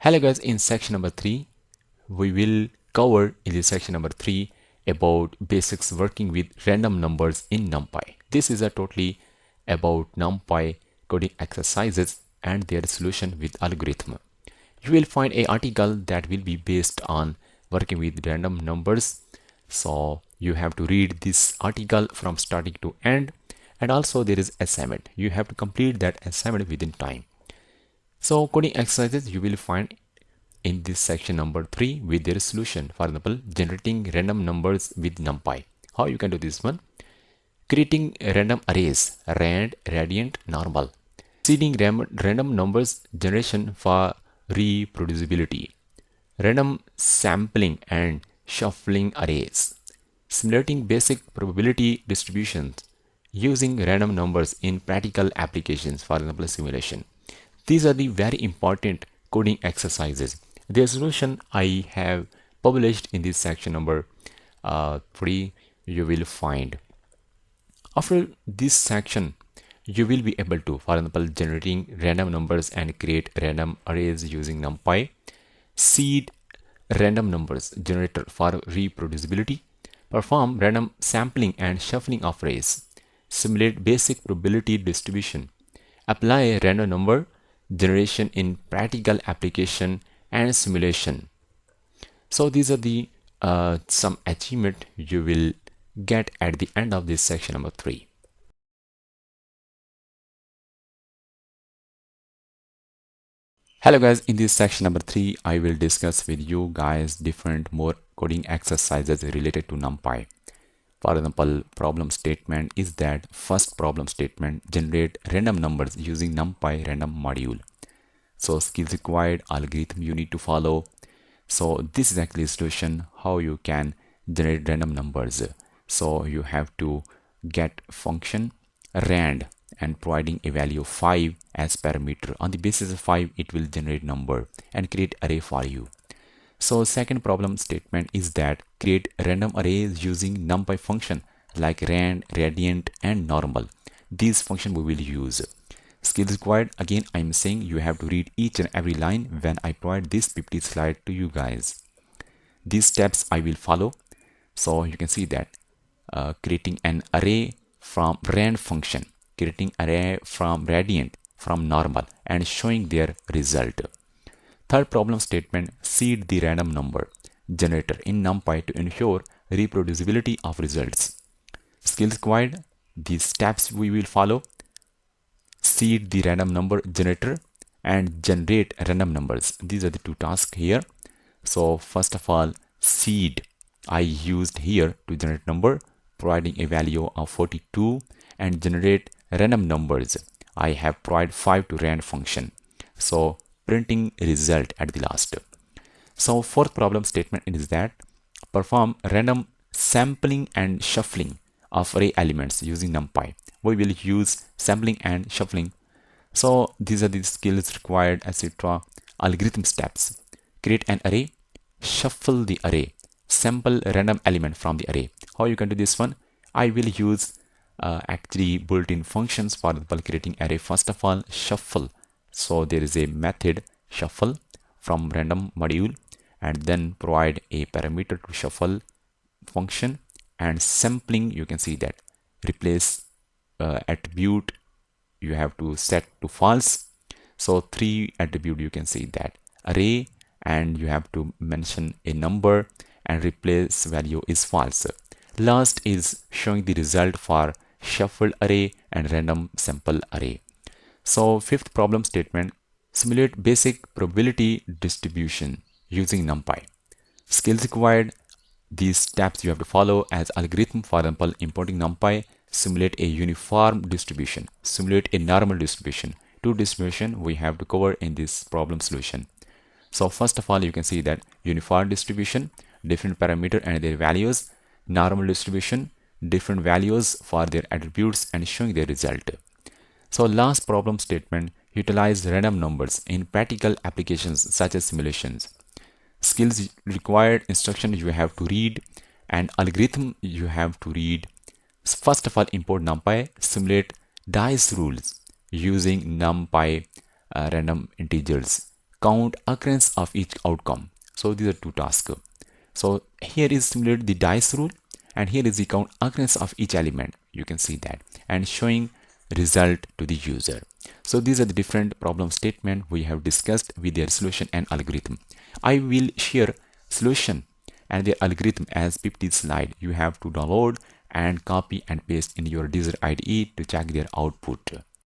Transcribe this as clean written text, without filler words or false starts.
Hello guys, in section number 3, we will cover in this section number 3 about basics working with random numbers in NumPy. This is a totally about NumPy coding exercises and their solution with algorithm. You will find an article that will be based on working with random numbers. So you have to read this article from starting to end, and also there is assignment. You have to complete that assignment within time. So coding exercises you will find in this section number 3 with their solution. For example, generating random numbers with NumPy. How you can do this one? Creating random arrays, rand, radiant, normal. Seeding random numbers generation for reproducibility. Random sampling and shuffling arrays. Simulating basic probability distributions using random numbers in practical applications, for example, simulation. These are the very important coding exercises. Their solution I have published in this section number 3 you will find. After this section, you will be able to, for example, generating random numbers and create random arrays using NumPy, seed random numbers generator for reproducibility, perform random sampling and shuffling of arrays, simulate basic probability distribution, apply random number generation in practical application and simulation. So these are the some achievement you will get at the end of this section number 3. Hello guys, in this section number 3 I will discuss with you guys different more coding exercises related to NumPy. For example, problem statement is that first problem statement generate random numbers using NumPy random module. So skills required, algorithm you need to follow. So this is actually a solution how you can generate random numbers. So you have to get function rand and providing a value of 5 as parameter. On the basis of 5 it will generate number and create array for you. So second problem statement is that create random arrays using NumPy function like rand, radiant and normal. These function we will use. Skills required, again I'm saying you have to read each and every line when I provide this PPT slide to you guys. These steps I will follow. So you can see that creating an array from rand function, creating array from radiant, from normal and showing their result. Third problem statement, seed the random number generator in NumPy to ensure reproducibility of results. Skills required, these steps we will follow. Seed the random number generator and generate random numbers. These are the two tasks here. So first of all, seed I used here to generate number, providing a value of 42 and generate random numbers. I have provided 5 to rand function. So printing result at the last. So fourth problem statement is that perform random sampling and shuffling of array elements using NumPy. We will use sampling and shuffling. So these are the skills required, etc. Algorithm steps. Create an array, shuffle the array, sample random element from the array. How you can do this one? I will use actually built-in functions for example creating array. First of all, shuffle. So there is a method shuffle from random module and then provide a parameter to shuffle function, and sampling you can see that replace attribute you have to set to false. So 3 attribute you can see that array, and you have to mention a number and replace value is false. Last is showing the result for shuffled array and random sample array. So fifth problem statement, simulate basic probability distribution using NumPy. Skills required, these steps you have to follow as algorithm. For example, importing NumPy, simulate a uniform distribution, simulate a normal distribution. Two distribution we have to cover in this problem solution. So first of all, you can see that uniform distribution, different parameter and their values, normal distribution, different values for their attributes and showing their result. So last problem statement, utilize random numbers in practical applications such as simulations. Skills required, instruction you have to read and algorithm you have to read. First of all, import NumPy, simulate dice rules using NumPy random integers, count occurrence of each outcome. So these are two tasks. So here is simulate the dice rule, and here is the count occurrence of each element. You can see that, and showing result to the user. So these are the different problem statement we have discussed with their solution and algorithm. I will share solution and their algorithm as PPT slide. You have to download and copy and paste in your Deezer IDE to check their output.